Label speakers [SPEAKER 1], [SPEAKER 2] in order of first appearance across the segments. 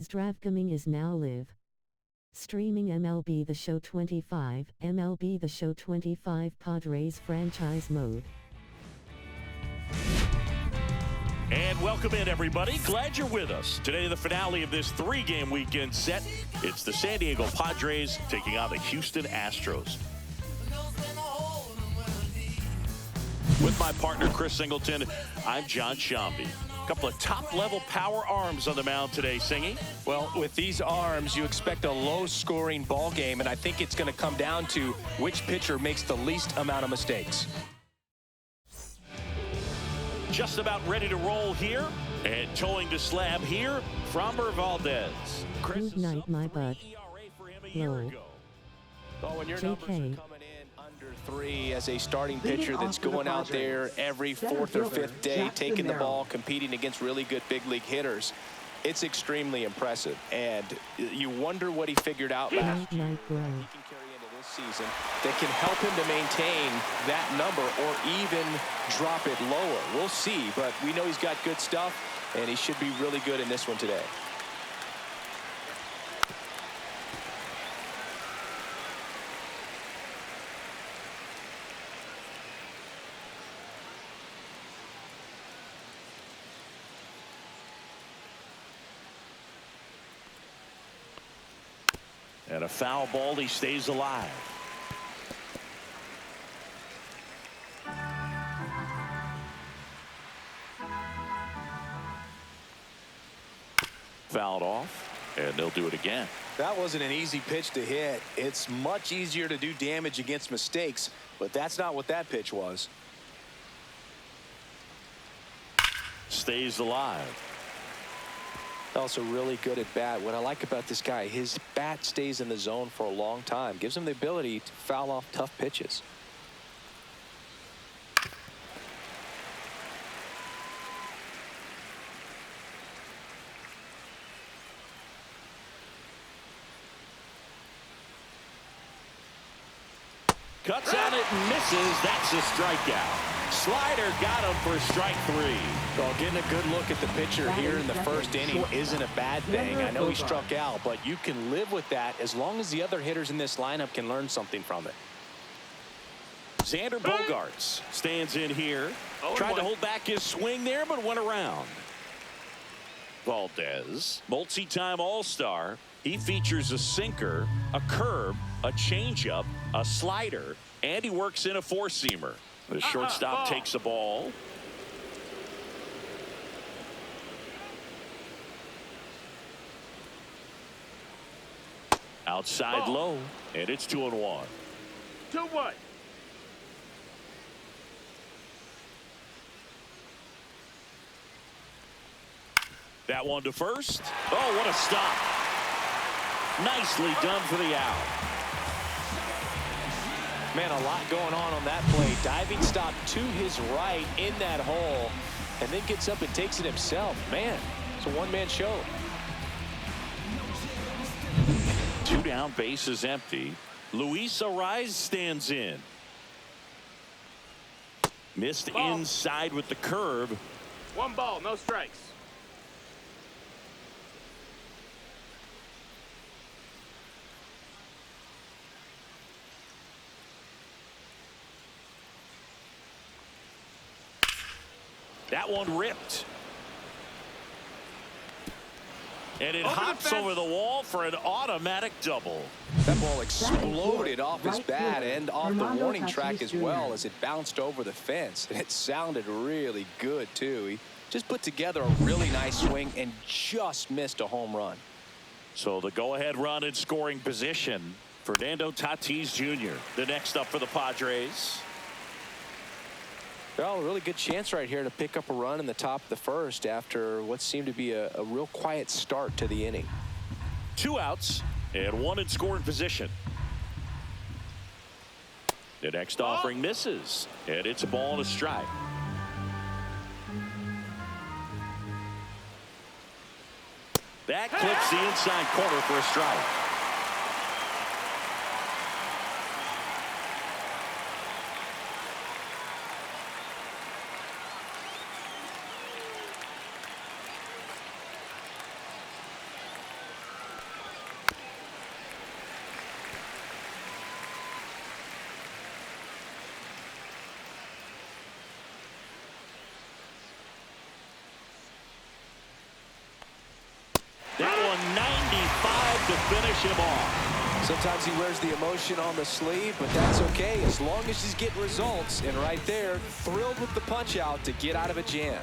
[SPEAKER 1] Zdravgaming is now live. Streaming MLB The Show 25, MLB The Show 25 Padres franchise mode.
[SPEAKER 2] And welcome in, everybody. Glad you're with us. Today, the finale of this three-game weekend set. It's the San Diego Padres taking on the Houston Astros. With my partner, Chris Singleton, I'm John Shambi. A couple of top-level power arms on the mound today, Singy.
[SPEAKER 3] Well, with these arms, you expect a low-scoring ball game, and I think it's going to come down to which pitcher makes the least amount of mistakes.
[SPEAKER 2] Just about ready to roll here, and towing the slab here, Framber Valdez.
[SPEAKER 1] Good night, my bud. Lol.
[SPEAKER 3] Oh, when your numbers are coming in under 3 as a starting pitcher that's going out there every 4th or 5th day, taking the ball, competing against really good big league hitters, it's extremely impressive. And you wonder what he figured out last year. He can carry into this season that can help him to maintain that number or even drop it lower. We'll see, but we know he's got good stuff, and he should be really good in this one today.
[SPEAKER 2] And a foul ball, he stays alive. Fouled off, and they'll do it again.
[SPEAKER 3] That wasn't an easy pitch to hit. It's much easier to do damage against mistakes, but that's not what that pitch was.
[SPEAKER 2] Stays alive.
[SPEAKER 3] Also really good at bat. What I like about this guy, his bat stays in the zone for a long time. Gives him the ability to foul off tough pitches.
[SPEAKER 2] Cuts on it and misses. That's a strikeout. Slider got him for strike 3.
[SPEAKER 3] Well, getting a good look at the pitcher here in the first inning isn't a bad thing. I know he struck out, but you can live with that as long as the other hitters in this lineup can learn something from it.
[SPEAKER 2] Xander Bogaerts stands in here. Tried to hold back his swing there, but went around. Valdez, multi-time All-Star. He features a sinker, a curve, a changeup, a slider, and he works in a four-seamer. The shortstop takes the ball. Outside low, and it's 2-1.
[SPEAKER 4] 2-1.
[SPEAKER 2] That one to first. Oh, what a stop. Nicely done for the out.
[SPEAKER 3] Man, a lot going on that play. Diving stop to his right in that hole, and then gets up and takes it himself. Man, it's a one-man show.
[SPEAKER 2] 2 down, base is empty. Luis Ariz stands in. Missed inside with the curve.
[SPEAKER 4] 1 ball, no strikes.
[SPEAKER 2] That one ripped. And it hops over the wall for an automatic double.
[SPEAKER 3] That ball exploded off his bat and off the warning track as well as it bounced over the fence. And it sounded really good, too. He just put together a really nice swing and just missed a home run.
[SPEAKER 2] So the go-ahead run in scoring position. Fernando Tatis Jr., the next up for the Padres.
[SPEAKER 3] Well, a really good chance right here to pick up a run in the top of the first after what seemed to be a real quiet start to the inning.
[SPEAKER 2] 2 outs and 1 in scoring position. The next offering misses, and it's a ball and a strike. That clips the inside corner for a strike. to finish him off.
[SPEAKER 3] Sometimes he wears the emotion on the sleeve, but that's okay as long as he's getting results. And right there, thrilled with the punch out to get out of a jam.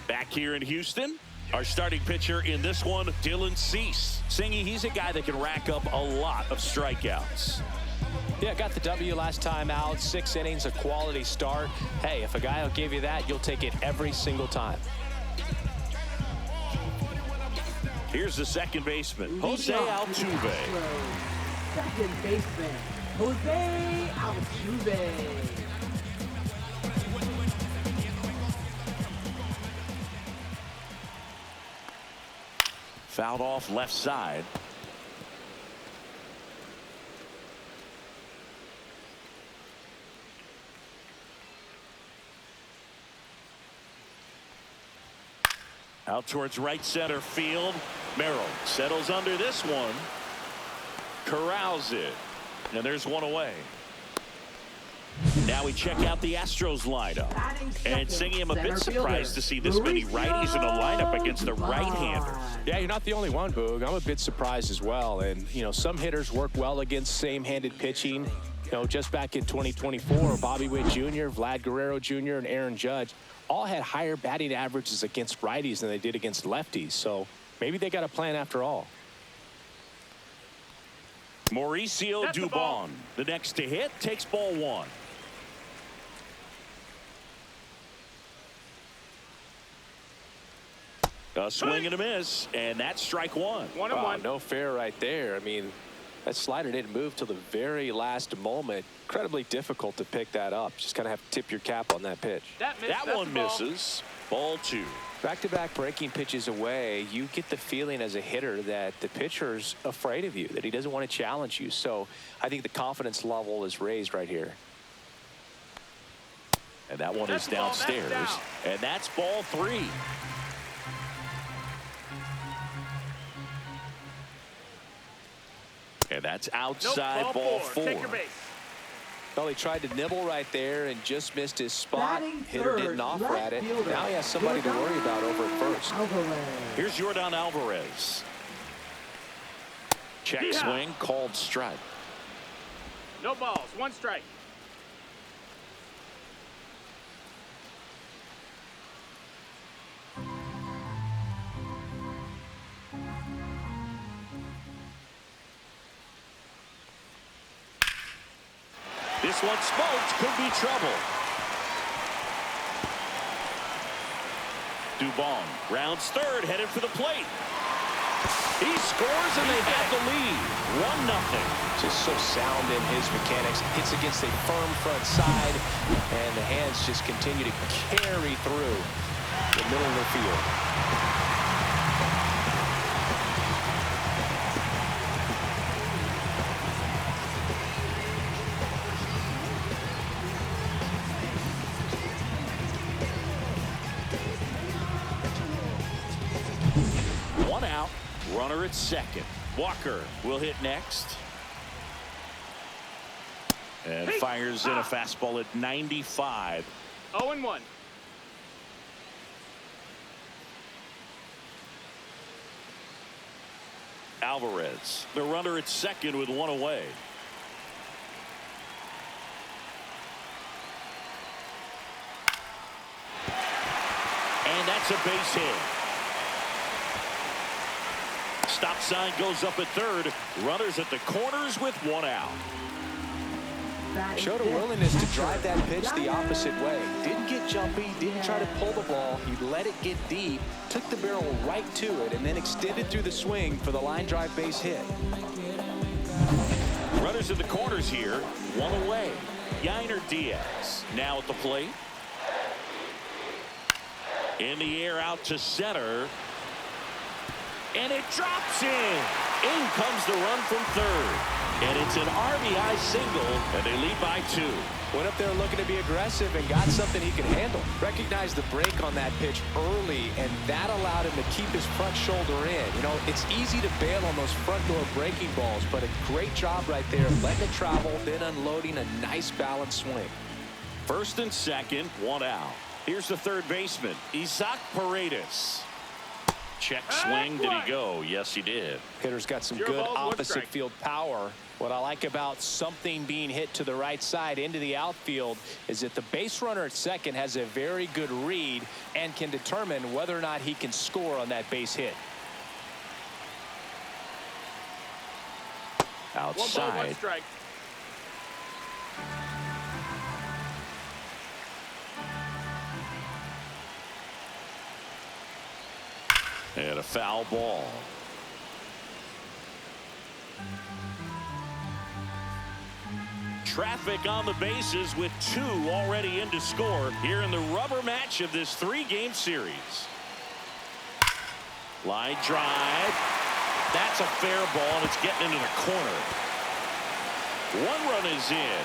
[SPEAKER 2] Back here in Houston, our starting pitcher in this one, Dylan Cease. Singy, he's a guy that can rack up a lot of strikeouts.
[SPEAKER 3] Yeah, got the W last time out. 6 innings, a quality start. Hey, if a guy will give you that, you'll take it every single time.
[SPEAKER 2] Here's the second baseman, Jose Altuve.
[SPEAKER 5] Second baseman, Jose Altuve.
[SPEAKER 2] Fouled off left side. Out towards right center field. Merrill settles under this one. Corrals it. And there's one away. Now we check out the Astros lineup. And Singy, I'm a bit surprised to see this many righties in the lineup against the right-handers.
[SPEAKER 3] Yeah, you're not the only one, Boog. I'm a bit surprised as well. And, you know, some hitters work well against same-handed pitching. You know, just back in 2024, Bobby Witt Jr., Vlad Guerrero Jr., and Aaron Judge all had higher batting averages against righties than they did against lefties. So maybe they got a plan after all.
[SPEAKER 2] Mauricio Dubon, the next to hit, takes ball one. A swing and a miss, and that's strike one.
[SPEAKER 3] Wow, no fair right there. I mean, that slider didn't move till the very last moment. Incredibly difficult to pick that up. Just kind of have to tip your cap on that pitch.
[SPEAKER 2] That one misses. Ball two.
[SPEAKER 3] Back-to-back breaking pitches away, you get the feeling as a hitter that the pitcher's afraid of you, that he doesn't want to challenge you. So I think the confidence level is raised right here.
[SPEAKER 2] And that one is downstairs. And that's ball three. And that's outside ball four.
[SPEAKER 4] Take your base.
[SPEAKER 3] Well, he tried to nibble right there and just missed his spot. Hitter didn't offer at it. Now he has somebody to worry about over at first.
[SPEAKER 2] Here's Yordan Alvarez. Check swing, called strike.
[SPEAKER 4] No balls, one strike.
[SPEAKER 2] This one smoked, could be trouble. Dubon rounds third, headed for the plate. He scores and they have the lead. 1-0.
[SPEAKER 3] Just so sound in his mechanics. Hits against a firm front side, and the hands just continue to carry through the middle of the field.
[SPEAKER 2] Runner at second. Walker will hit next. And fires in a fastball at 95.
[SPEAKER 4] 0-1.
[SPEAKER 2] Alvarez, the runner at second with one away. And that's a base hit. Stop sign goes up at third. Runners at the corners with one out.
[SPEAKER 3] Showed a willingness to drive that pitch the opposite way. Didn't get jumpy, didn't try to pull the ball. He let it get deep, took the barrel right to it, and then extended through the swing for the line drive base hit.
[SPEAKER 2] Runners at the corners here, one away. Yainer Diaz now at the plate. In the air out to center. And it drops in. In comes the run from third. And it's an RBI single, and they lead by 2.
[SPEAKER 3] Went up there looking to be aggressive and got something he could handle. Recognized the break on that pitch early, and that allowed him to keep his front shoulder in. You know, it's easy to bail on those front door breaking balls, but a great job right there, letting it travel, then unloading a nice balanced swing.
[SPEAKER 2] First and second, one out. Here's the third baseman, Isaac Paredes. Check swing. Did he go? Yes, he did.
[SPEAKER 3] Hitter's got some
[SPEAKER 4] Zero
[SPEAKER 3] good
[SPEAKER 4] balls, one
[SPEAKER 3] opposite
[SPEAKER 4] strike.
[SPEAKER 3] field power. What I like about something being hit to the right side into the outfield is that the base runner at second has a very good read and can determine whether or not he can score on that base hit.
[SPEAKER 4] One ball, one
[SPEAKER 2] Outside.
[SPEAKER 4] strike.
[SPEAKER 2] And a foul ball. Traffic on the bases with two already in to score here in the rubber match of this three-game series. Line drive. That's a fair ball, and it's getting into the corner. One run is in.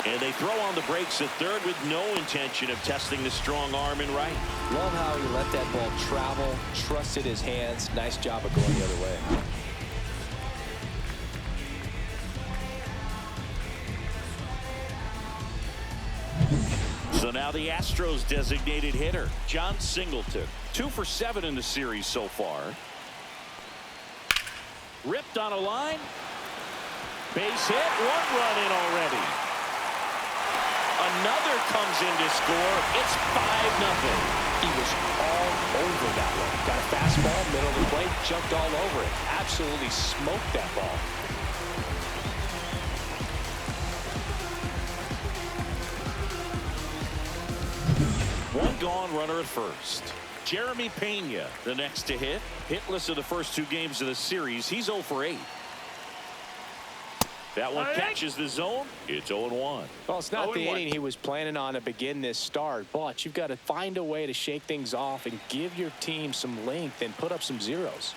[SPEAKER 2] And they throw on the brakes at third with no intention of testing the strong arm in right.
[SPEAKER 3] Love how he let that ball travel, trusted his hands. Nice job of going the other way.
[SPEAKER 2] So now the Astros designated hitter, John Singleton. 2 for 7 in the series so far. Ripped on a line. Base hit. One run in already. Another comes in to score. It's 5-0.
[SPEAKER 3] He was all over that one. Got a fastball, middle of the plate, jumped all over it. Absolutely smoked that ball.
[SPEAKER 2] One gone, runner at first. Jeremy Pena, the next to hit. Hitless in the first 2 games of the series. He's 0 for 8. That one catches the zone. It's 0-1.
[SPEAKER 3] Well, it's not the inning he was planning on to begin this start, but you've got to find a way to shake things off and give your team some length and put up some zeros.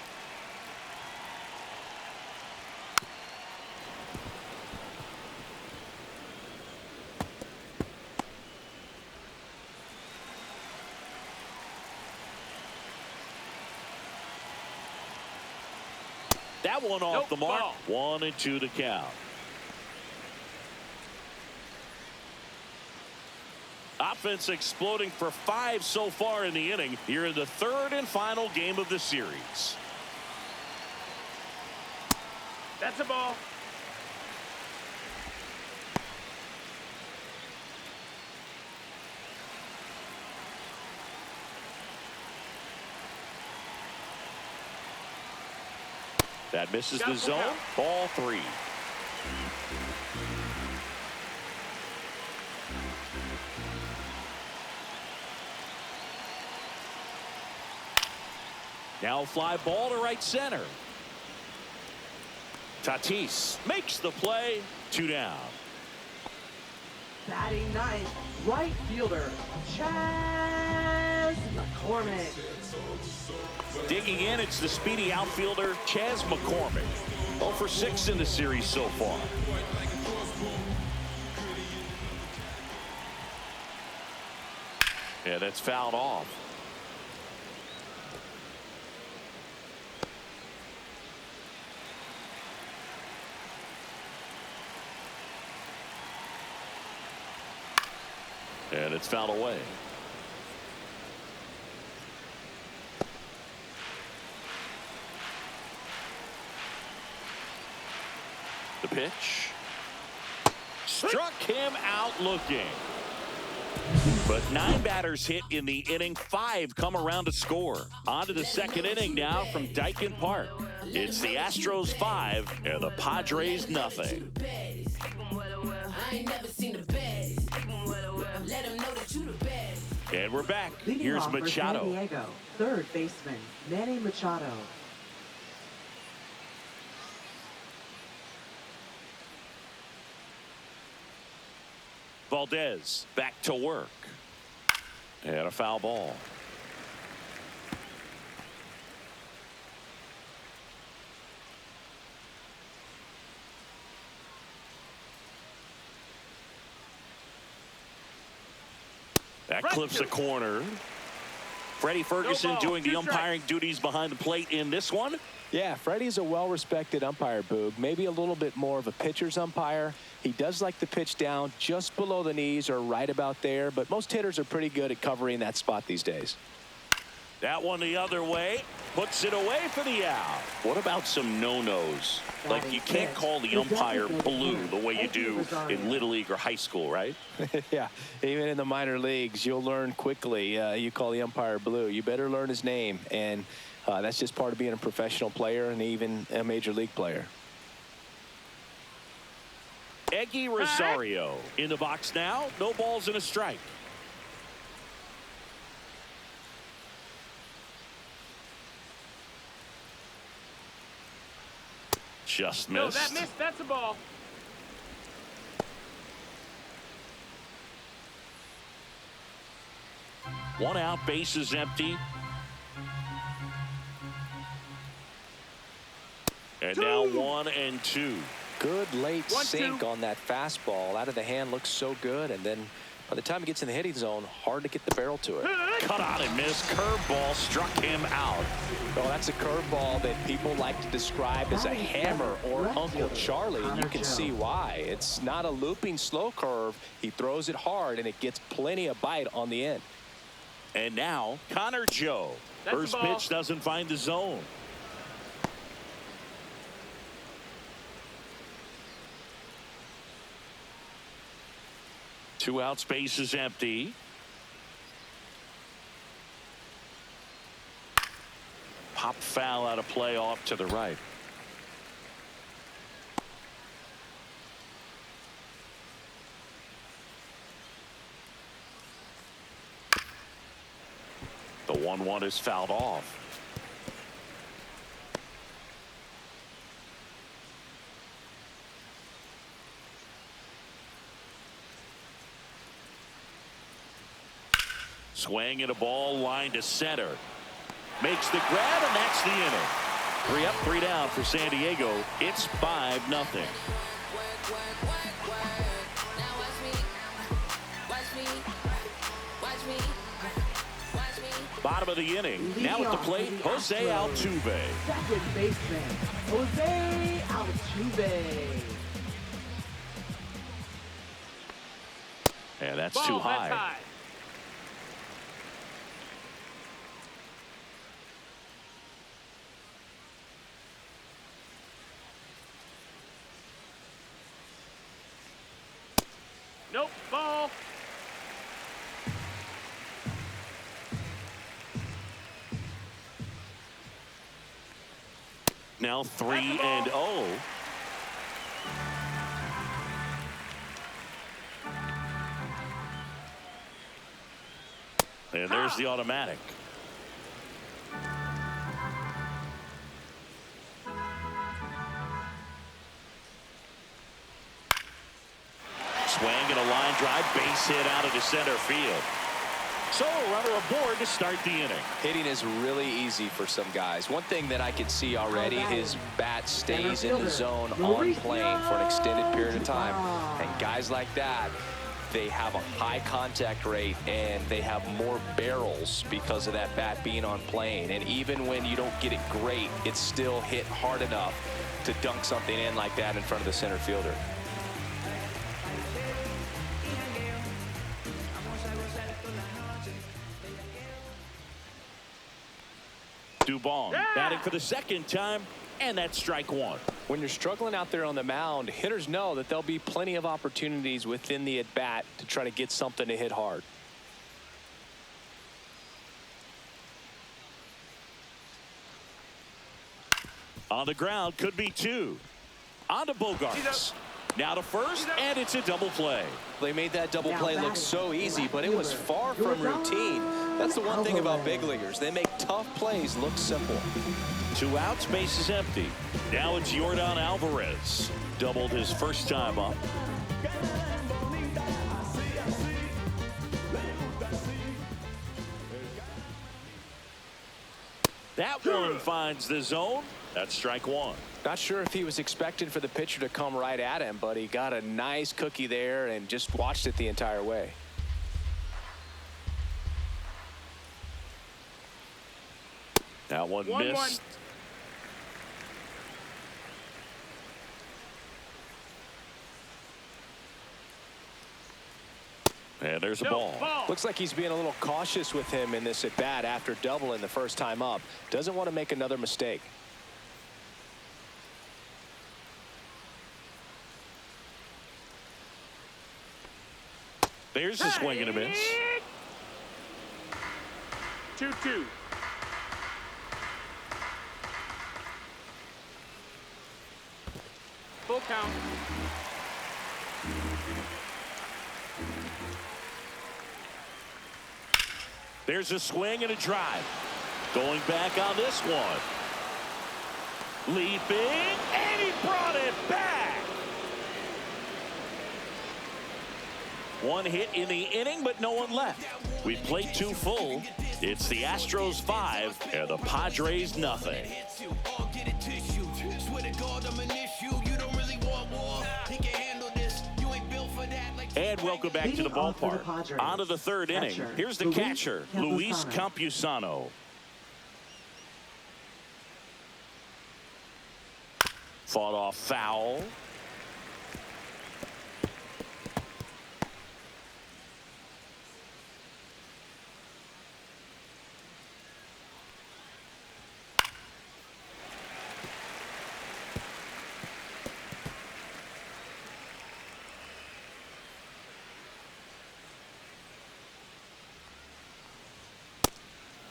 [SPEAKER 2] That one off the mark.
[SPEAKER 4] Ball.
[SPEAKER 2] 1-2 to count. Offense exploding for 5 so far in the inning here in the third and final game of the series.
[SPEAKER 4] That's a ball.
[SPEAKER 2] That misses
[SPEAKER 4] Got
[SPEAKER 2] the
[SPEAKER 4] it.
[SPEAKER 2] zone. Ball 3. Now fly ball to right center. Tatis makes the play. 2 down.
[SPEAKER 5] Batting ninth, right fielder, Chas McCormick.
[SPEAKER 2] Digging in, it's the speedy outfielder, Chas McCormick. 0 for 6 in the series so far. Yeah, that's fouled off. And it's fouled away. The pitch. Struck him out looking. But 9 batters hit in the inning. 5 come around to score. On to the second inning now from Dyken Park. It's the Astros 5 and the Padres nothing. And we're back.
[SPEAKER 5] Leading
[SPEAKER 2] Here's
[SPEAKER 5] off for San
[SPEAKER 2] Machado.
[SPEAKER 5] Diego, third baseman, Manny Machado.
[SPEAKER 2] Valdez back to work. And a foul ball. That clips the corner. Freddie Ferguson
[SPEAKER 4] ball,
[SPEAKER 2] doing the
[SPEAKER 4] 2
[SPEAKER 2] umpiring duties behind the plate in this one.
[SPEAKER 3] Yeah, Freddie's a well-respected umpire, Boog. Maybe a little bit more of a pitcher's umpire. He does like the pitch down just below the knees or right about there, but most hitters are pretty good at covering that spot these days.
[SPEAKER 2] That one the other way, puts it away for the out. What about some no-nos? Like you can't call the umpire blue the way you do in Little League or high school, right?
[SPEAKER 3] Yeah, even in the minor leagues, you'll learn quickly. You call the umpire blue. You better learn his name, and that's just part of being a professional player and even a major league player.
[SPEAKER 2] Eggy Rosario in the box now. No balls and a strike. Just missed.
[SPEAKER 4] No, that missed. That's a ball.
[SPEAKER 2] One out, bases empty. And now 1 and 2.
[SPEAKER 3] Good late
[SPEAKER 4] 1-2.
[SPEAKER 3] sink on that fastball. Out of the hand, looks so good. And then by the time he gets in the hitting zone, hard to get the barrel to it.
[SPEAKER 2] Cut on and miss. Curveball struck him out.
[SPEAKER 3] Well, that's a curveball that people like to describe as a hammer or Uncle Charlie, and you can see why. It's not a looping slow curve. He throws it hard, and it gets plenty of bite on the end.
[SPEAKER 2] And now Connor Joe.
[SPEAKER 4] That's
[SPEAKER 2] First
[SPEAKER 4] the ball.
[SPEAKER 2] pitch doesn't find the zone. Two outs, bases empty. Pop foul out of play off to the right. The 1-1 is fouled off. Swing and a ball line to center. Makes the grab, and that's the inning. 3 up, 3 down for San Diego. It's 5-0. Bottom of the inning. Now at the plate, Jose Altuve.
[SPEAKER 5] Second baseman, Jose Altuve.
[SPEAKER 2] And that's
[SPEAKER 4] Ball,
[SPEAKER 2] too
[SPEAKER 4] that's
[SPEAKER 2] high.
[SPEAKER 4] high. Nope, ball.
[SPEAKER 2] Now 3-0. And there's the automatic. Swing and a line drive, base hit out into center field. So a runner aboard to start the inning.
[SPEAKER 3] Hitting is really easy for some guys. One thing that I can see already, his bat stays in the zone on plane for an extended period of time. And guys like that, they have a high contact rate and they have more barrels because of that bat being on plane. And even when you don't get it great, it's still hit hard enough to dunk something in like that in front of the center fielder.
[SPEAKER 2] Dubon batting for the second time, and that's strike 1.
[SPEAKER 3] When you're struggling out there on the mound, hitters know that there'll be plenty of opportunities within the at-bat to try to get something to hit hard.
[SPEAKER 2] On the ground, could be 2. On to Bogarts. Now to first, and it's a double play.
[SPEAKER 3] They made that double play look so easy, but it was far from routine. That's the one thing about big leaguers. They make tough plays look simple.
[SPEAKER 2] 2 outs, bases empty. Now it's Yordan Alvarez. Doubled his first time up. That one finds the zone. That's strike 1.
[SPEAKER 3] Not sure if he was expecting for the pitcher to come right at him, but he got a nice cookie there and just watched it the entire way.
[SPEAKER 2] That one missed. And there's a ball.
[SPEAKER 3] Looks like he's being a little cautious with him in this at bat after doubling the first time up. Doesn't want to make another mistake.
[SPEAKER 2] There's a swing and a miss.
[SPEAKER 4] 2-2. Full count.
[SPEAKER 2] There's a swing and a drive. Going back on this one. Leaping, and he brought it back. One hit in the inning, but no one left. We played 2 full. It's the Astros 5 and the Padres nothing. And welcome back to the ballpark. On to the 3rd inning. Here's the catcher, Luis Campusano. Fought off foul.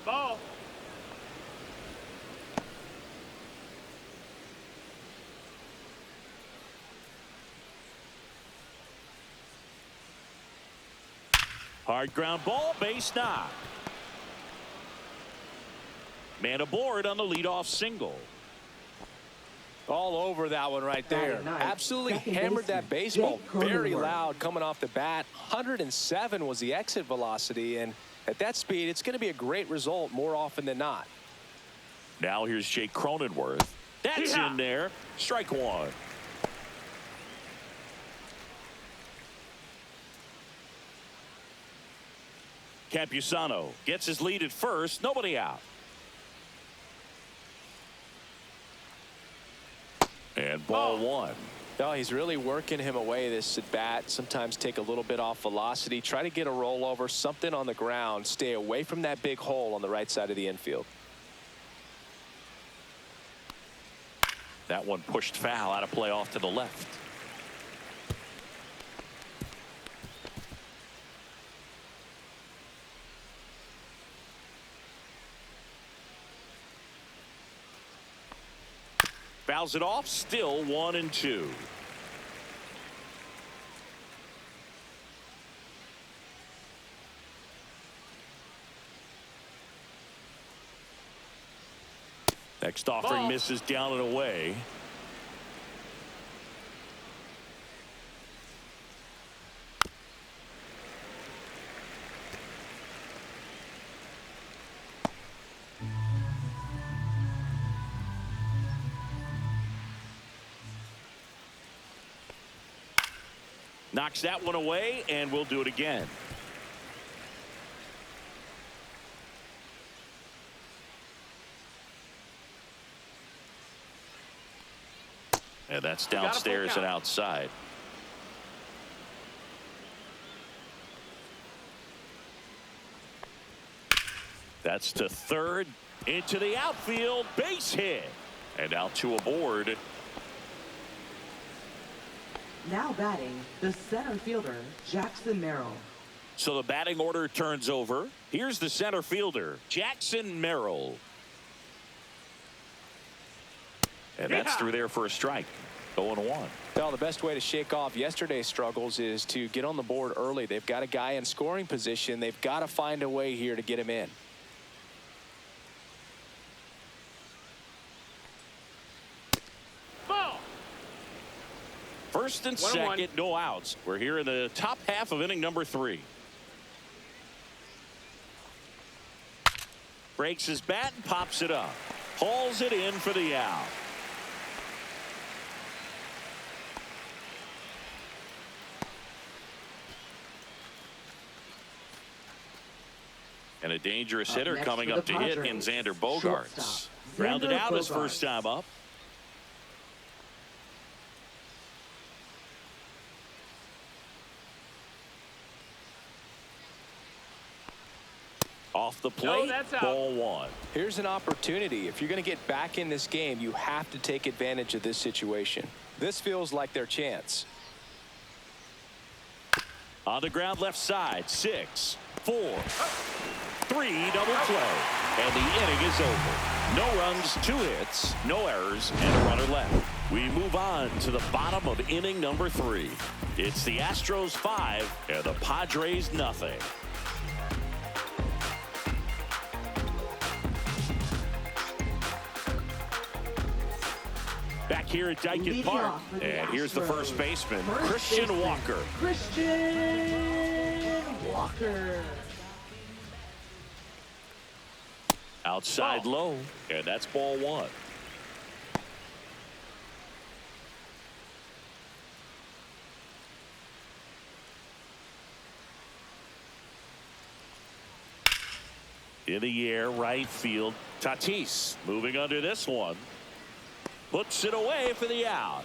[SPEAKER 4] Ball.
[SPEAKER 2] Hard ground ball, base knock. Man aboard on the leadoff single.
[SPEAKER 3] All over that one right there. Absolutely hammered that baseball. Very loud coming off the bat. 107 was the exit velocity, and at that speed, it's going to be a great result more often than not.
[SPEAKER 2] Now here's Jake Cronenworth. That's in there. Strike one. Campusano gets his lead at first. Nobody out. And ball one.
[SPEAKER 3] No, he's really working him away this at bat. Sometimes take a little bit off velocity. Try to get a rollover, something on the ground. Stay away from that big hole on the right side of the infield.
[SPEAKER 2] That one pushed foul out of play off to the left. Fouls it off, still 1-2. Next offering misses down and away. Knocks that one away, and we'll do it again. And that's downstairs and outside. That's to third, into the outfield, base hit. And out to aboard.
[SPEAKER 5] Now batting, the center fielder, Jackson Merrill.
[SPEAKER 2] So the batting order turns over. Here's the center fielder, Jackson Merrill. And that's through there for a strike. 0-1.
[SPEAKER 3] Well, the best way to shake off yesterday's struggles is to get on the board early. They've got a guy in scoring position. They've got to find a way here to get him in.
[SPEAKER 2] First and second, no outs. We're here in the top half of inning number 3. Breaks his bat and pops it up. Hauls it in for the out. And a dangerous hitter coming up to hit in Xander Bogaerts. Grounded out his first time up. Off the plate,
[SPEAKER 4] that's out.
[SPEAKER 2] ball one.
[SPEAKER 3] Here's an opportunity. If you're going to get back in this game, you have to take advantage of this situation. This feels like their chance.
[SPEAKER 2] On the ground left side, 6, 4, 3, double play. And the inning is over. No runs, 2 hits, no errors, and a runner left. We move on to the bottom of inning number 3. It's the Astros 5 and the Padres nothing. Back here at Dyken Park, and here's the first baseman, Christian Walker.
[SPEAKER 5] Christian Walker.
[SPEAKER 2] Outside low, and that's ball one. In the air, right field, Tatis moving under this one. Puts it away for the out.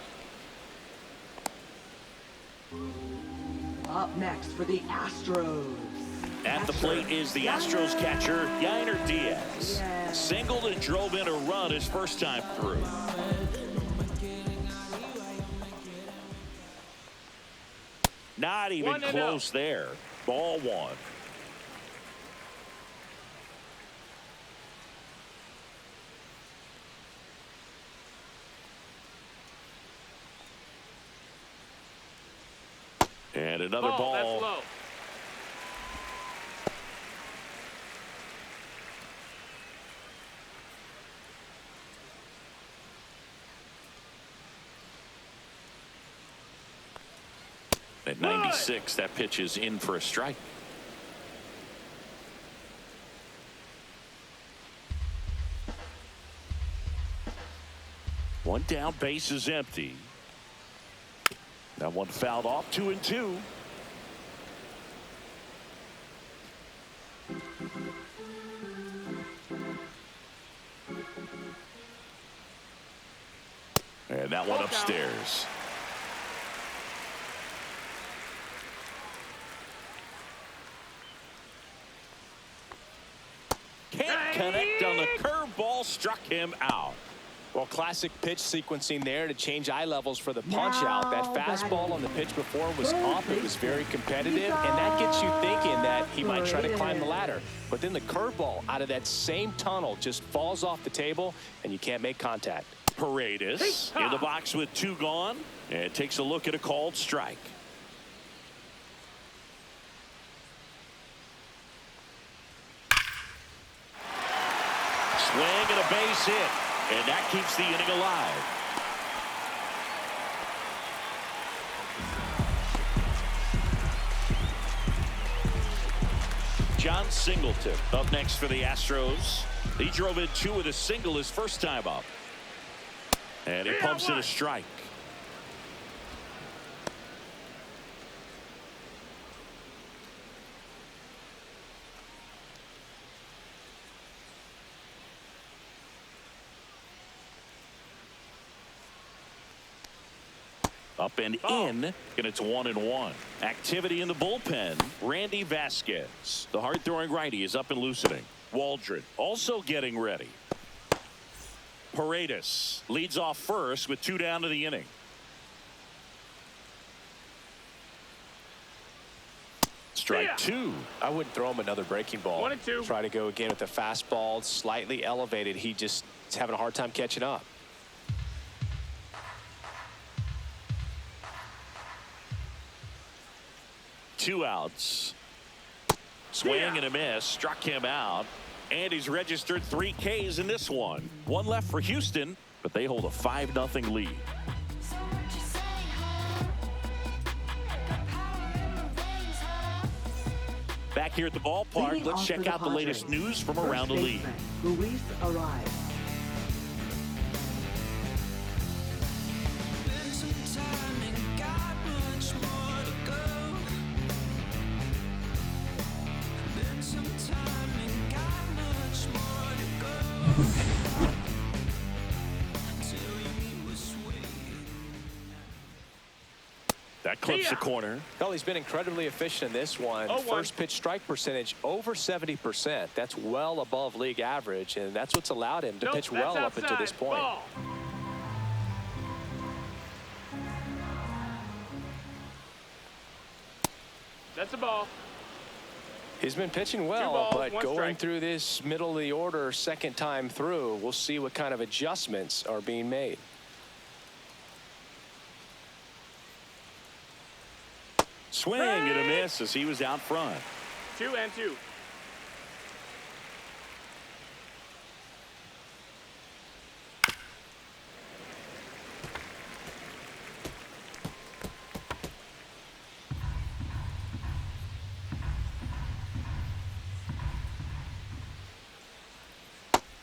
[SPEAKER 5] Up next for the Astros.
[SPEAKER 2] At the plate is the Astros catcher, Yainer Diaz. Singled and drove in a run his first time through. Not even close there. Ball one. And another ball.
[SPEAKER 4] That's low.
[SPEAKER 2] At 96, that pitch is in for a strike. One down, base is empty. That one fouled off, 2-2. And that one upstairs. Can't connect on the curveball, struck him out.
[SPEAKER 3] Well, classic pitch sequencing there to change eye levels for the punch out. That fastball on the pitch before was up. It was very competitive, and that gets you thinking that he might try to climb the ladder. But then the curveball out of that same tunnel just falls off the table, and you can't make contact.
[SPEAKER 2] Paredes in the box with 2 gone, and takes a look at a called strike. Swing and a base hit. And that keeps the inning alive. John Singleton up next for the Astros. He drove in 2 with a single his first time up. And he pumps in a strike. Up and in, and it's 1-1. Activity in the bullpen. Randy Vasquez, the hard-throwing righty, is up and loosening. Waldron also getting ready. Paredes leads off first with 2 down to the inning. Strike 2.
[SPEAKER 3] I wouldn't throw him another breaking ball.
[SPEAKER 4] 1-2.
[SPEAKER 3] Try to go again with the fastball, slightly elevated. He just is having a hard time catching up.
[SPEAKER 2] Two outs. Swing and a miss. Struck him out. And he's registered 3 Ks in this one. 1 left for Houston, but they hold a 5-0 lead. Back here at the ballpark, let's check out the latest news from around the league.
[SPEAKER 5] Luis arrives.
[SPEAKER 2] That clips the corner.
[SPEAKER 3] Well, he's been incredibly efficient in this one. First pitch strike percentage over 70%. That's well above league average, and that's what's allowed him to pitch well up until this point.
[SPEAKER 4] Ball. That's a ball.
[SPEAKER 3] He's been pitching well,
[SPEAKER 4] balls,
[SPEAKER 3] but
[SPEAKER 4] one
[SPEAKER 3] going
[SPEAKER 4] strike.
[SPEAKER 3] through this middle of the order second time through, we'll see what kind of adjustments are being made.
[SPEAKER 2] Swing and a miss as he was out front.
[SPEAKER 4] 2-2.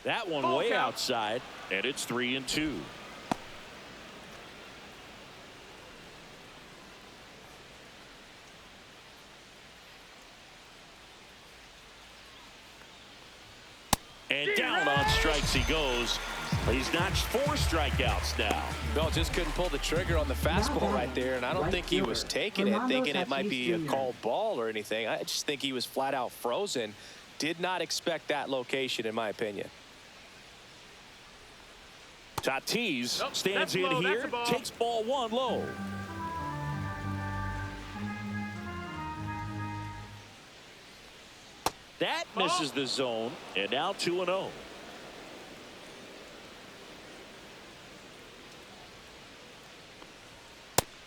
[SPEAKER 2] That one
[SPEAKER 4] Ball
[SPEAKER 2] way
[SPEAKER 4] count.
[SPEAKER 2] outside, and it's 3-2. And down on strikes he goes. He's notched 4 strikeouts now.
[SPEAKER 3] Bell just couldn't pull the trigger on the fastball right there, and I don't think he was taking it, thinking it might be a called ball or anything. I just think he was flat out frozen. Did not expect that location, in my opinion.
[SPEAKER 2] Tatis
[SPEAKER 4] Nope,
[SPEAKER 2] stands
[SPEAKER 4] that's
[SPEAKER 2] in
[SPEAKER 4] low,
[SPEAKER 2] here,
[SPEAKER 4] that's a ball.
[SPEAKER 2] takes ball 1 low. That misses the zone, and now 2-0.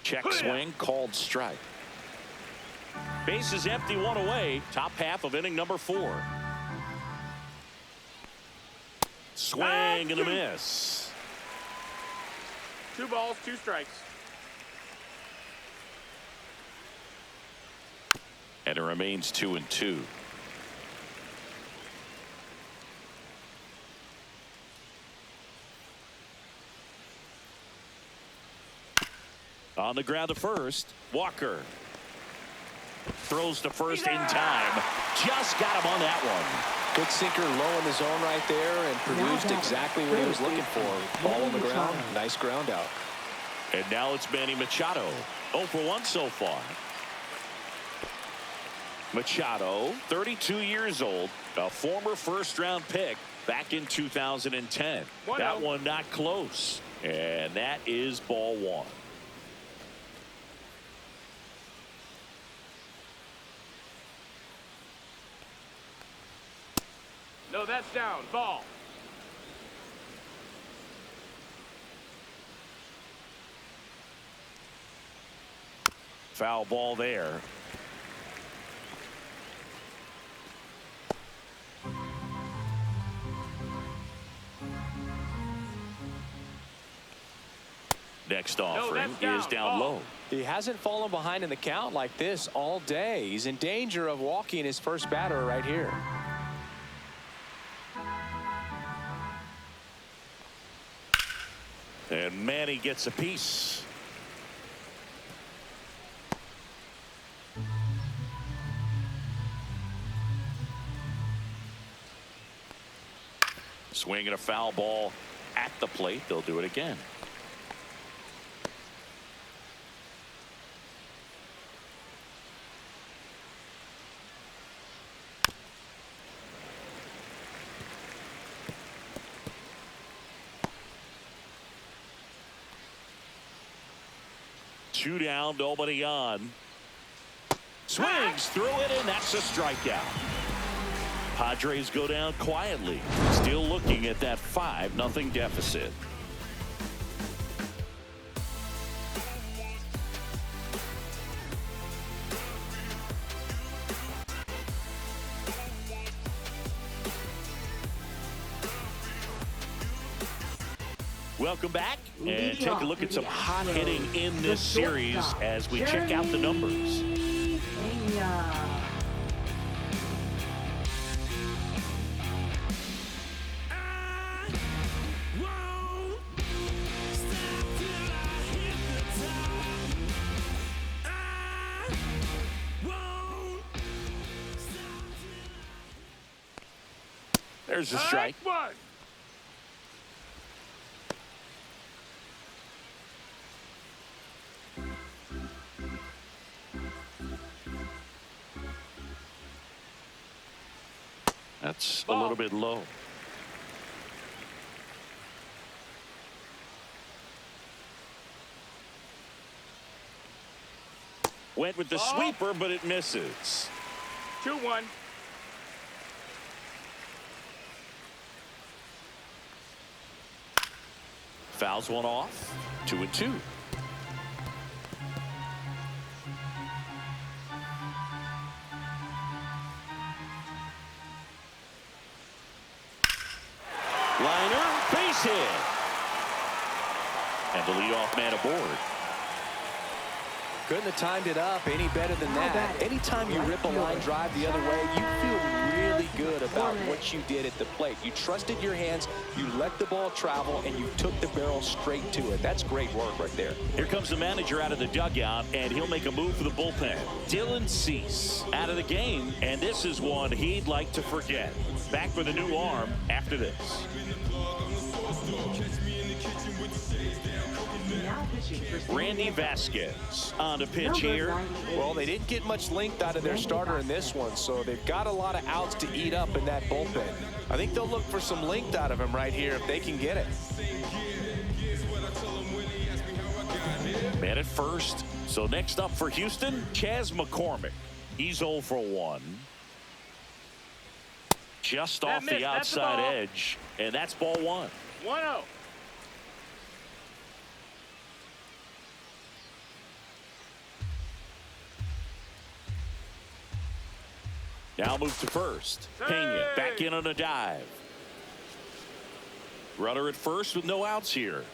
[SPEAKER 2] Check swing, called strike. Base is empty, 1 away. Top half of inning number 4. Swing and a miss.
[SPEAKER 4] 2 balls, 2 strikes.
[SPEAKER 2] And it remains 2-2. On the ground to first, Walker throws to first in time. Just got him on that one.
[SPEAKER 3] Good sinker low in the zone right there and produced exactly what he was looking for. Ball on the ground, nice ground out.
[SPEAKER 2] And now it's Manny Machado. 0 for 1 so far. Machado, 32 years old, a former first-round pick back in 2010. That one not close. And that is ball 1.
[SPEAKER 4] No, that's down. Ball.
[SPEAKER 2] Foul ball there. Next offering is down low.
[SPEAKER 3] He hasn't fallen behind in the count like this all day. He's in danger of walking his first batter right here.
[SPEAKER 2] And Manny gets a piece. Swinging a foul ball at the plate. They'll do it again. Two down, nobody on. Swings through it, and that's a strikeout. Padres go down quietly, still looking at that 5-0 deficit. Welcome back, and take a look at some hot hitting in this series as we check out the numbers. There's a strike.
[SPEAKER 4] One.
[SPEAKER 2] That's a little bit low. Went with the sweeper, but it misses.
[SPEAKER 4] 2-1.
[SPEAKER 2] Fouls one off. 2-2. Liner, base hit. And the leadoff man aboard.
[SPEAKER 3] Couldn't have timed it up any better than that. Anytime you rip a line drive the other way, you feel really good about what you did at the plate. You trusted your hands, you let the ball travel, and you took the barrel straight to it. That's great work right there.
[SPEAKER 2] Here comes the manager out of the dugout, and he'll make a move for the bullpen. Dylan Cease out of the game, and this is one he'd like to forget. Back with a new arm after this. Randy Vasquez on the pitch here.
[SPEAKER 3] Well, they didn't get much length out of their starter in this one, so they've got a lot of outs to eat up in that bullpen. I think they'll look for some length out of him right here if they can get it.
[SPEAKER 2] Man at first. So next up for Houston, Chas McCormick. He's 0 for 1. Just off the outside edge, and that's ball 1.
[SPEAKER 4] 1-0.
[SPEAKER 2] Now move to first. Pena back in on a dive. Runner at first with no outs here.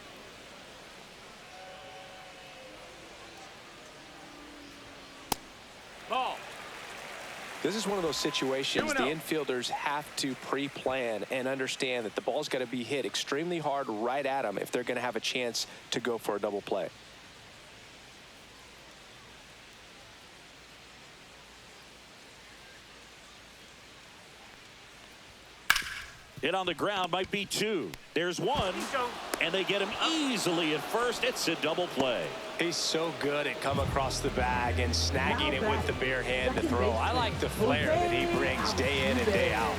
[SPEAKER 4] Ball.
[SPEAKER 3] This is one of those situations the infielders have to pre-plan and understand that the ball's got to be hit extremely hard right at them if they're going to have a chance to go for a double play.
[SPEAKER 2] Hit on the ground might be 2. There's 1, and they get him easily at first. It's a double play.
[SPEAKER 3] He's so good at coming across the bag and snagging it with the bare hand to throw. I like the flair that he brings day in and day out.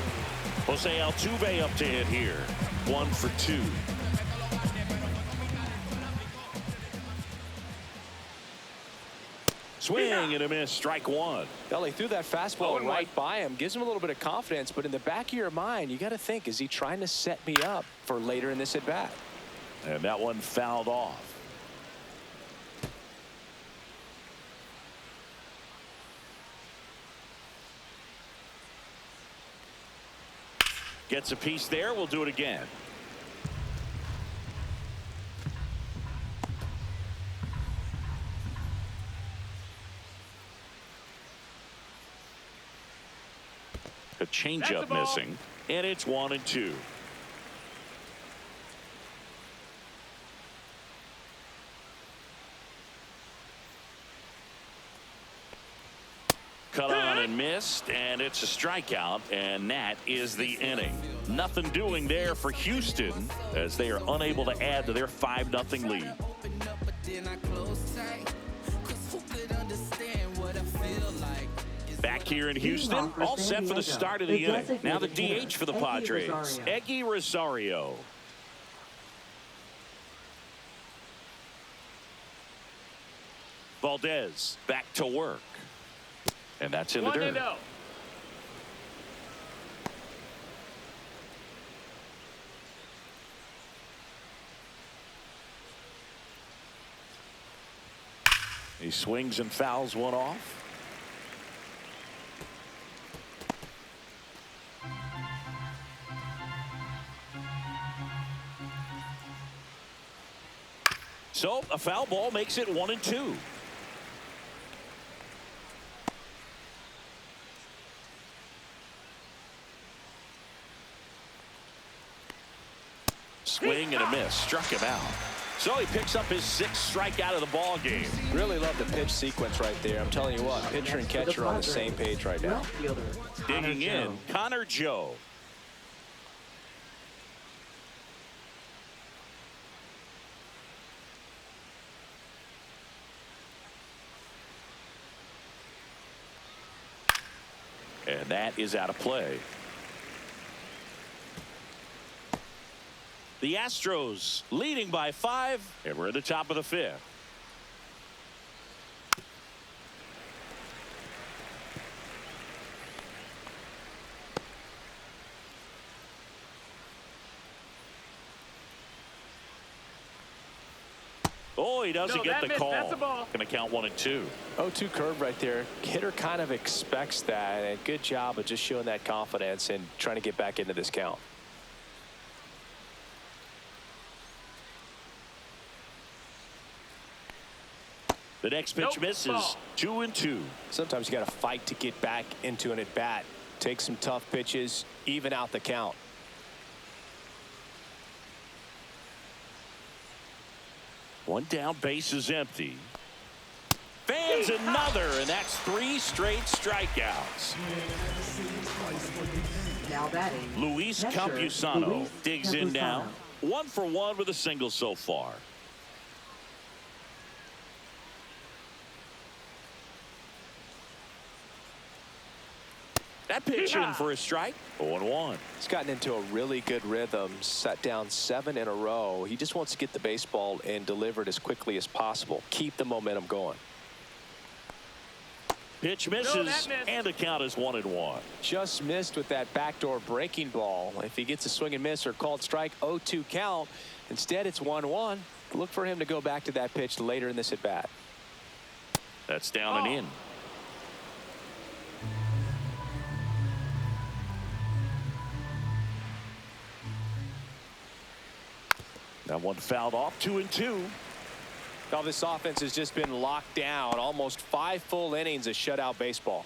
[SPEAKER 2] Jose Altuve up to hit here. 1 for 2. Swing and a miss, strike 1.
[SPEAKER 3] Well, he threw that fastball right by him, gives him a little bit of confidence, but in the back of your mind, you got to think, is he trying to set me up for later in this at bat?
[SPEAKER 2] And that one fouled off. Gets a piece there. We'll do it again. A changeup missing, and it's 1-2. Cut on and missed, and it's a strikeout, and that is the inning. Nothing doing there for Houston as they are unable to add to their 5-0 lead. Back here in Houston, all set for the start of the inning. Now the DH for the Padres, Eggy Rosario. Valdez back to work. And that's in the dirt.
[SPEAKER 4] 1-0.
[SPEAKER 2] He swings and fouls one off. So a foul ball makes it 1-2. Swing and a miss, struck him out. So he picks up his 6th strikeout of the ball game.
[SPEAKER 3] Really love the pitch sequence right there. I'm telling you what, pitcher and catcher are on the same page right now.
[SPEAKER 2] Digging in, Connor Joe. And that is out of play. The Astros leading by 5, and we're at the top of the 5th. Oh, he doesn't get the call.
[SPEAKER 4] That's a ball.
[SPEAKER 2] Going to count 1 and 2.
[SPEAKER 3] 0-2 curve right there. Hitter kind of expects that, and good job of just showing that confidence and trying to get back into this count.
[SPEAKER 2] The next pitch misses.
[SPEAKER 4] Ball.
[SPEAKER 2] 2 and 2.
[SPEAKER 3] Sometimes you got to fight to get back into an at-bat. Take some tough pitches, even out the count.
[SPEAKER 2] One down, base is empty. Fans another, and that's 3 straight strikeouts.
[SPEAKER 5] Now batting.
[SPEAKER 2] Luis
[SPEAKER 5] catcher,
[SPEAKER 2] Campusano
[SPEAKER 5] Luis
[SPEAKER 2] digs in now.
[SPEAKER 5] Campusano.
[SPEAKER 2] 1 for 1 with a single so far. That pitch in for a strike. 0-1.
[SPEAKER 3] He's gotten into a really good rhythm, set down 7 in a row. He just wants to get the baseball and deliver it as quickly as possible. Keep the momentum going.
[SPEAKER 2] Pitch misses, and the count is 1-1.
[SPEAKER 3] Just missed with that backdoor breaking ball. If he gets a swing and miss or called strike, 0-2 count. Instead, it's 1-1. Look for him to go back to that pitch later in this at bat.
[SPEAKER 2] That's down and in. That one fouled off. 2 and 2.
[SPEAKER 3] Now this offense has just been locked down. Almost 5 full innings of shutout baseball.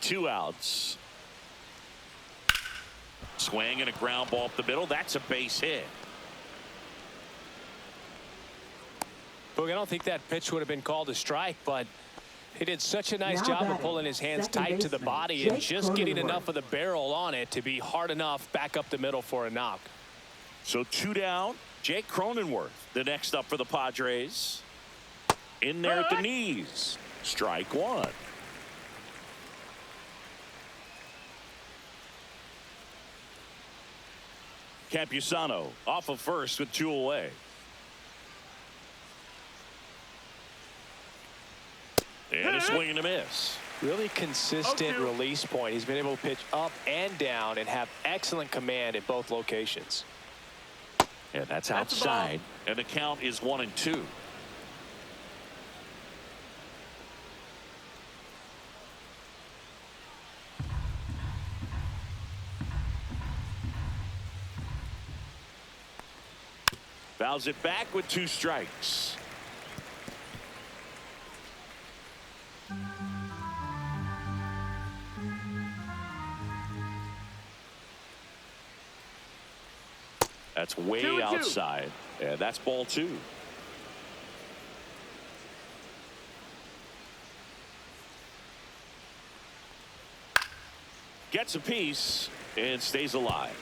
[SPEAKER 2] 2 outs. Swing and a ground ball up the middle. That's a base hit.
[SPEAKER 3] Boog, I don't think that pitch would have been called a strike, but he did such a nice
[SPEAKER 5] Now
[SPEAKER 3] job of
[SPEAKER 5] batting,
[SPEAKER 3] pulling his hands
[SPEAKER 5] second
[SPEAKER 3] tight to the
[SPEAKER 5] baseman,
[SPEAKER 3] body and
[SPEAKER 5] Jake
[SPEAKER 3] just getting
[SPEAKER 5] Cronenworth.
[SPEAKER 3] enough of the barrel on it to be hard enough back up the middle for a knock.
[SPEAKER 2] So 2 down. Jake Cronenworth, the next up for the Padres. In there at the knees. Strike 1. Campusano off of first with 2 away. And a swing and a miss.
[SPEAKER 3] Really consistent
[SPEAKER 4] 0-2.
[SPEAKER 3] release point. He's been able to pitch up and down and have excellent command at both locations.
[SPEAKER 2] And that's
[SPEAKER 4] a ball.
[SPEAKER 2] outside. And the count is 1 and 2. Fouls it back with 2 strikes. That's way
[SPEAKER 4] 2 and 2.
[SPEAKER 2] outside. And that's ball 2. Gets a piece and stays alive.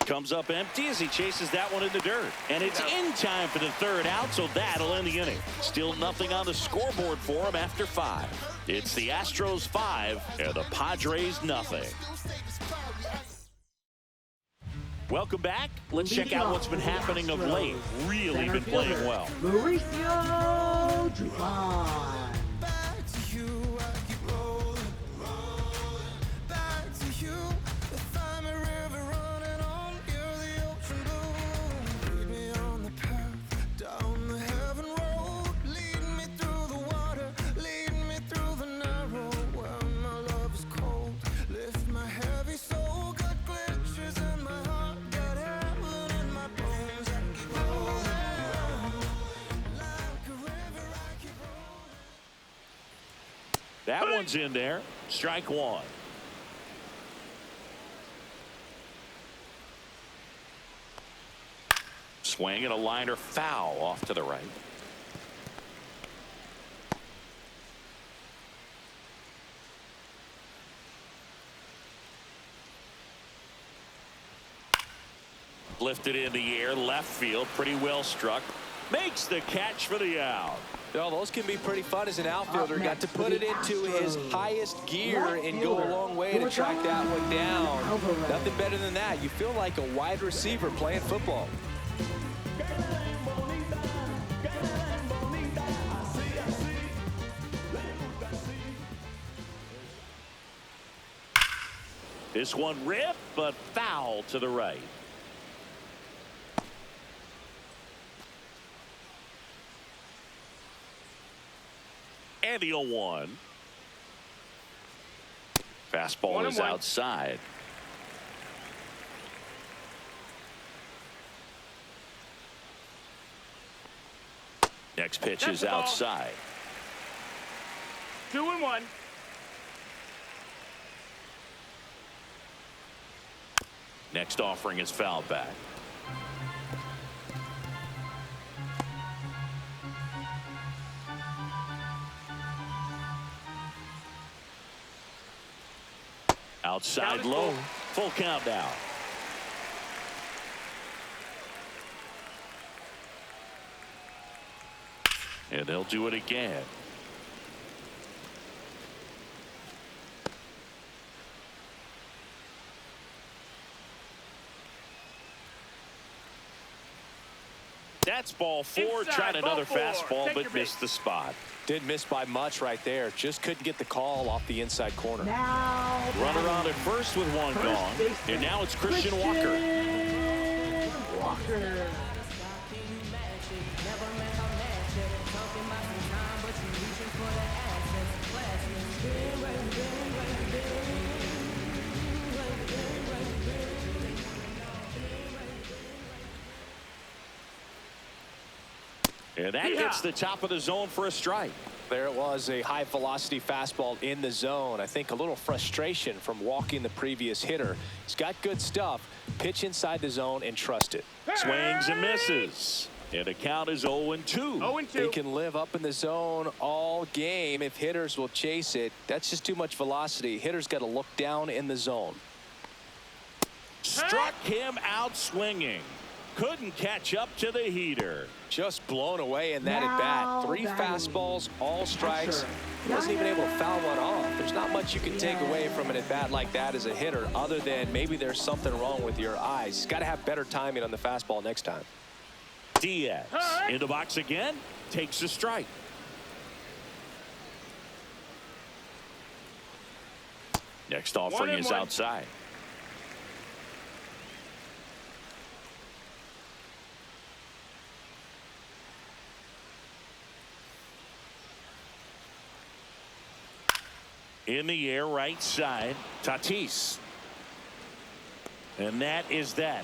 [SPEAKER 2] Comes up empty as he chases that one in the dirt. And it's in time for the 3rd out, so that'll end the inning. Still nothing on the scoreboard for him after 5. It's the Astros 5 and the Padres nothing. Welcome back. Let's check out what's been happening of late. Really been playing well.
[SPEAKER 5] Mauricio Dupont.
[SPEAKER 2] That one's in there. Strike 1. Swing and a liner foul off to the right. Lifted in the air, left field, pretty well struck. Makes the catch for the out.
[SPEAKER 3] Oh, those can be pretty fun as an outfielder. Got to put it into his highest gear and go a long way to track that one down. Nothing better than that. You feel like a wide receiver playing football.
[SPEAKER 2] This one ripped, but foul to the right. And the 0-1. Fastball is outside. Next pitch is outside.
[SPEAKER 4] 2-1.
[SPEAKER 2] Next offering is fouled back. Outside low. Full count now. And they'll do it again. That's ball 4. Tried another fastball, but missed the spot.
[SPEAKER 3] Didn't miss by much right there. Just couldn't get the call off the inside corner.
[SPEAKER 2] Runner on at first with one gone. And now it's Christian Walker. And that gets the top of the zone for a strike.
[SPEAKER 3] There it was, a high velocity fastball in the zone. I think a little frustration from walking the previous hitter. He's got good stuff. Pitch inside the zone and trust it.
[SPEAKER 2] Swings and misses. And the count is 0-2.
[SPEAKER 4] 0-2.
[SPEAKER 3] They can live up in the zone all game if hitters will chase it. That's just too much velocity. Hitters got to look down in the zone.
[SPEAKER 2] Struck him out swinging. Couldn't catch up to the heater.
[SPEAKER 3] Just blown away in that at bat. 3 fastballs, all strikes. He wasn't even able to foul one off. There's not much you can take away from an at bat like that as a hitter, other than maybe there's something wrong with your eyes. Got to have better timing on the fastball next time.
[SPEAKER 2] Diaz in the box again, takes a strike. Next offering is outside. In the air, right side, Tatis. And that is that.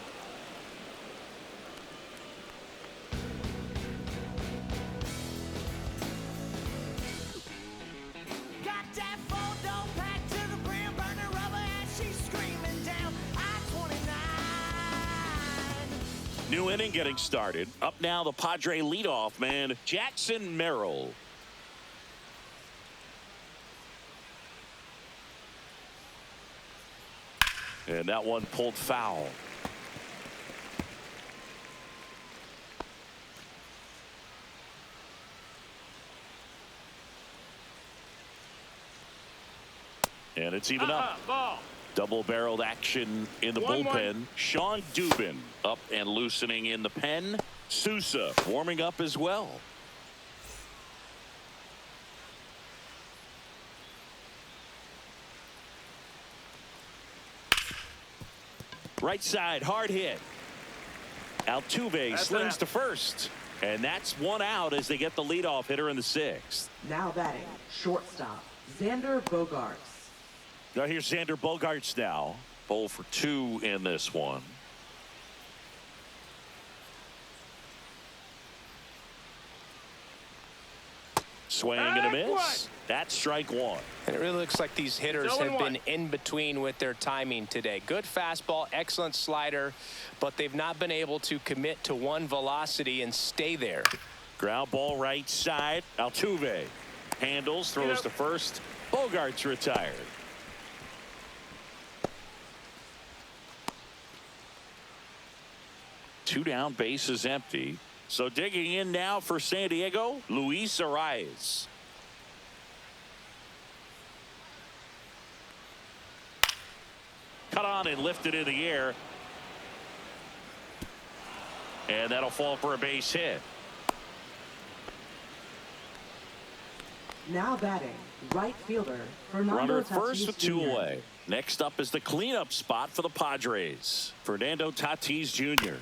[SPEAKER 6] Got that photo packed to the brim, burning rubber as she's screaming down I-29.
[SPEAKER 2] New inning getting started. Up now, the Padre leadoff man, Jackson Merrill. And that one pulled foul. And it's even up.
[SPEAKER 4] Ball.
[SPEAKER 2] Double-barreled action in the bullpen. Sean Dubin up and loosening in the pen. Sousa warming up as well. Right side, hard hit. Altuve slings to first. And that's one out as they get the leadoff hitter in the 6th.
[SPEAKER 5] Now batting, shortstop, Xander Bogaerts.
[SPEAKER 2] Now here's Xander Bogaerts now. 0 for 2 in this one. Swing and a miss. That's strike 1.
[SPEAKER 3] And it really looks like these hitters have been in between with their timing today. Good fastball, excellent slider, but they've not been able to commit to one velocity and stay there.
[SPEAKER 2] Ground ball right side. Altuve handles, throws to first. Bogaerts retired. Two down, bases empty. So digging in now for San Diego, Luis Ariz. Cut on and lifted in the air. And that'll fall for a base hit.
[SPEAKER 5] Now batting, right fielder, Fernando
[SPEAKER 2] Runner at first
[SPEAKER 5] Tatis
[SPEAKER 2] with 2
[SPEAKER 5] Jr.
[SPEAKER 2] away. Next up is the cleanup spot for the Padres. Fernando Tatis Jr.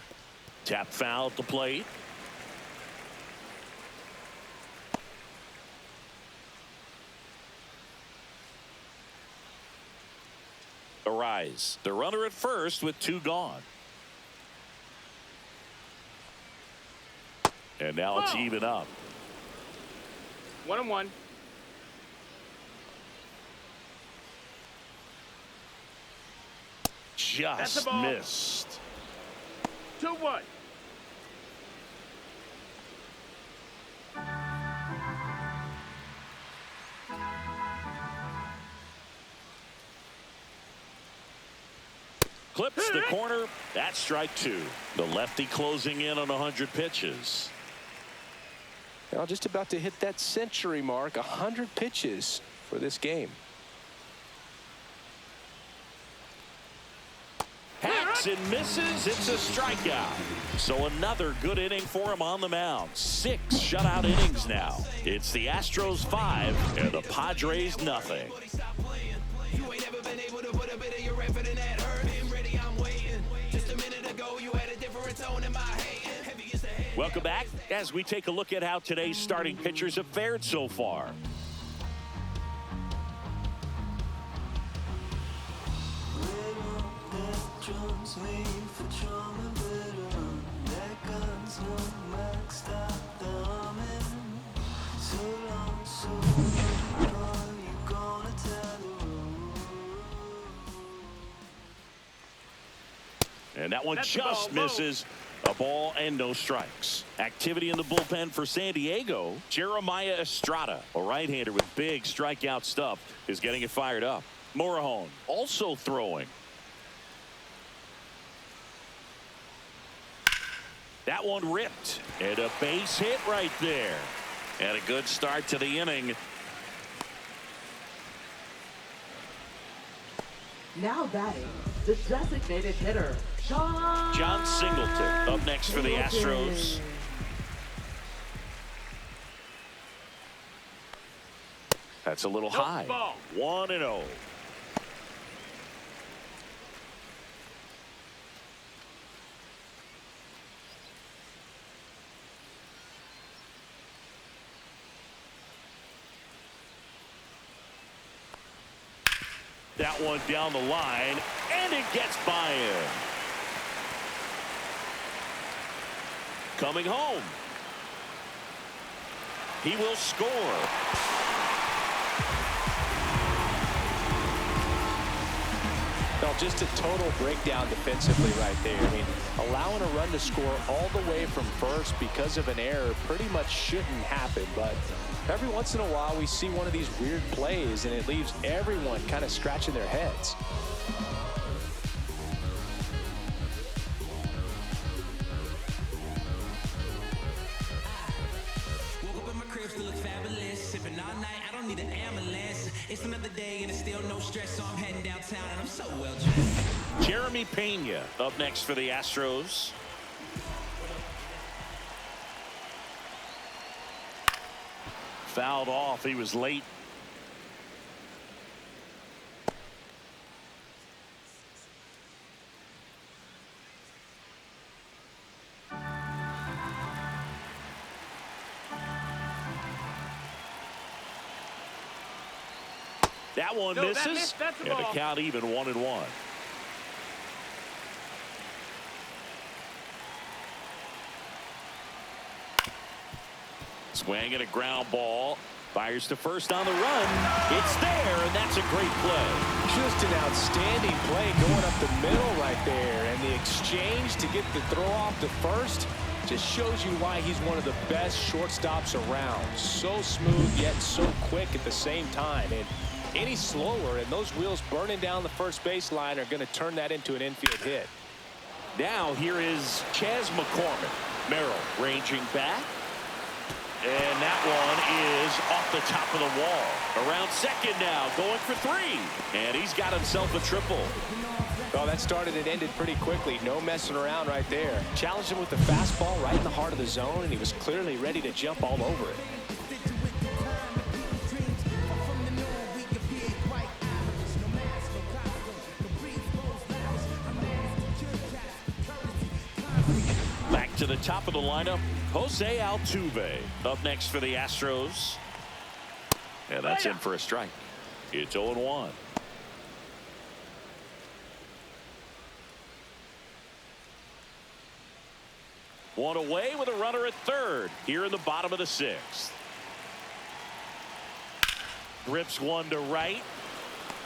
[SPEAKER 2] Tap foul at the plate. Arise. The runner at first with 2 gone. And now it's even up.
[SPEAKER 4] 1-1.
[SPEAKER 2] Just missed.
[SPEAKER 4] 2-1.
[SPEAKER 2] Clips the corner. That's strike 2. The lefty closing in on 100 pitches.
[SPEAKER 3] Now just about to hit that century mark, 100 pitches for this game.
[SPEAKER 2] Hacks and misses. It's a strikeout. So another good inning for him on the mound. 6 shutout innings now. It's the Astros 5 and the Padres nothing. Welcome back as we take a look at how today's starting pitchers have fared so far. And that one just misses. A ball and no strikes. Activity in the bullpen for San Diego. Jeremiah Estrada, a right-hander with big strikeout stuff, is getting it fired up. Morejon also throwing. That one ripped. And a base hit right there. And a good start to the inning.
[SPEAKER 5] Now batting, the designated hitter,
[SPEAKER 2] John Singleton up next for the Astros. That's a little high. 1-0. That one down the line, and it gets by him. Coming home. He will score.
[SPEAKER 3] Well, just a total breakdown defensively right there. I mean, allowing a run to score all the way from first because of an error pretty much shouldn't happen, but every once in a while we see one of these weird plays and it leaves everyone kind of scratching their heads.
[SPEAKER 6] It's another day and it's still no stress, so I'm heading downtown and I'm so well dressed.
[SPEAKER 2] Jeremy Pena up next for the Astros. Fouled off. He was late. That one misses, and the count even 1-1. Swing and a ground ball. Fires to first on the run. It's there, and that's a great play.
[SPEAKER 3] Just an outstanding play going up the middle right there. And the exchange to get the throw off to first just shows you why he's one of the best shortstops around. So smooth, yet so quick at the same time. And any slower, and those wheels burning down the first baseline are going to turn that into an infield hit.
[SPEAKER 2] Now here is Chas McCormick. Merrill ranging back. And that one is off the top of the wall. Around second now, going for 3. And he's got himself a triple.
[SPEAKER 3] Well, that started and ended pretty quickly. No messing around right there. Challenged him with the fastball right in the heart of the zone, and he was clearly ready to jump all over it.
[SPEAKER 2] Back to the top of the lineup, Jose Altuve up next for the Astros. And that's in for a strike. It's 0-1. One away with a runner at third here in the bottom of the 6th. Grips one to right.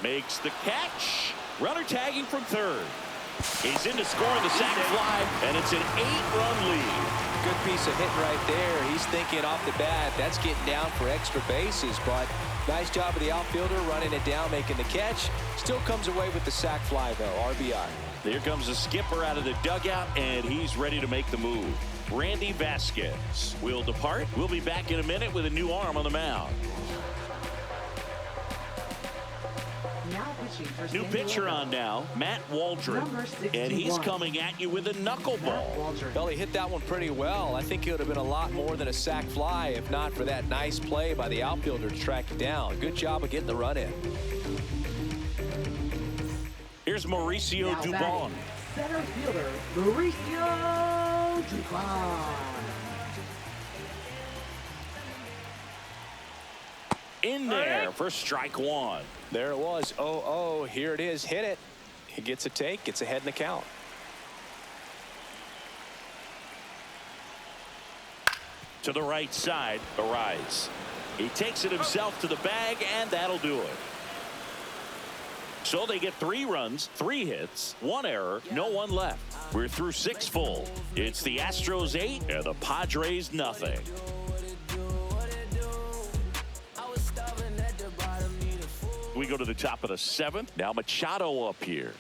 [SPEAKER 2] Makes the catch. Runner tagging from third. He's in to score on the sac fly, and it's an 8-run lead.
[SPEAKER 3] Good piece of hitting right there. He's thinking off the bat, that's getting down for extra bases, but nice job of the outfielder running it down, making the catch. Still comes away with the sac fly, though. RBI.
[SPEAKER 2] Here comes the skipper out of the dugout, and he's ready to make the move. Randy Vasquez will depart. We'll be back in a minute with a new arm on the mound. New pitcher on now, Matt Waldron, and he's coming at you with a knuckleball.
[SPEAKER 3] Well, he hit that one pretty well. I think it would have been a lot more than a sac fly if not for that nice play by the outfielder to track it down. Good job of getting the run in.
[SPEAKER 2] Here's Mauricio Dubon.
[SPEAKER 5] Center fielder, Mauricio Dubon.
[SPEAKER 2] In there for strike one.
[SPEAKER 3] There it was. 0-0. Here it is. Hit it. He gets a take. Gets ahead in the count.
[SPEAKER 2] To the right side, Arise. He takes it himself to the bag, and that'll do it. So they get 3 runs, 3 hits, 1 error, no one left. We're through 6 full. It's the Astros 8 and the Padres nothing. We go to the top of the 7th. Now Machado up here.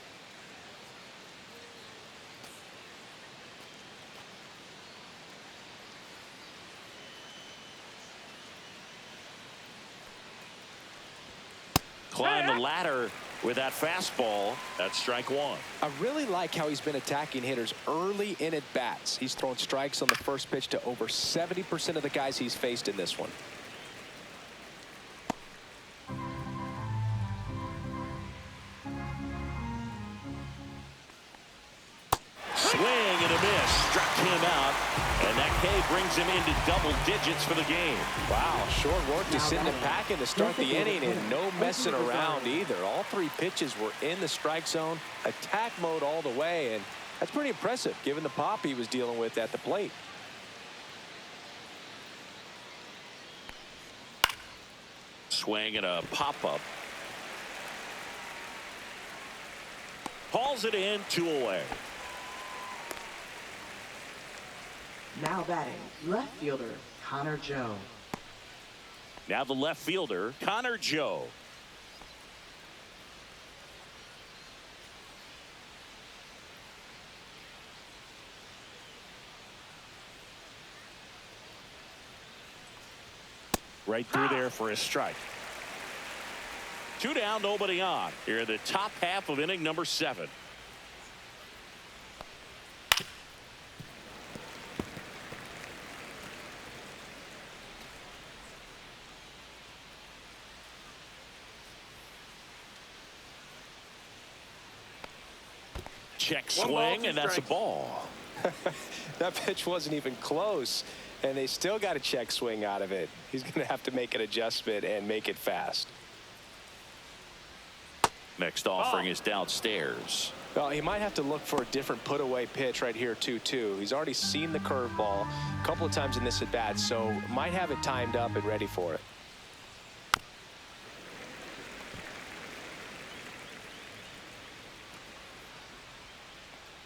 [SPEAKER 2] Climb the ladder with that fastball. That's strike one.
[SPEAKER 3] I really like how he's been attacking hitters early in at bats. He's thrown strikes on the first pitch to over 70% of the guys he's faced in this one.
[SPEAKER 2] Swing and a miss. Struck him out. And that K brings him into double digits for the game.
[SPEAKER 3] Wow, short work to send him packing to start the inning, and no messing around either. All 3 pitches were in the strike zone, attack mode all the way, and that's pretty impressive given the pop he was dealing with at the plate.
[SPEAKER 2] Swing and a pop-up. Hauls it in, 2 away.
[SPEAKER 5] Now batting, left fielder, Connor Joe.
[SPEAKER 2] Now the left fielder, Connor Joe. Right through there for a strike. 2 down, nobody on. Here in the top half of inning number 7. Check swing, and that's a ball.
[SPEAKER 3] That pitch wasn't even close, and they still got a check swing out of it. He's going to have to make an adjustment and make it fast.
[SPEAKER 2] Next offering is downstairs.
[SPEAKER 3] Well, he might have to look for a different put-away pitch right here, 2-2. He's already seen the curveball a couple of times in this at-bat, so might have it timed up and ready for it.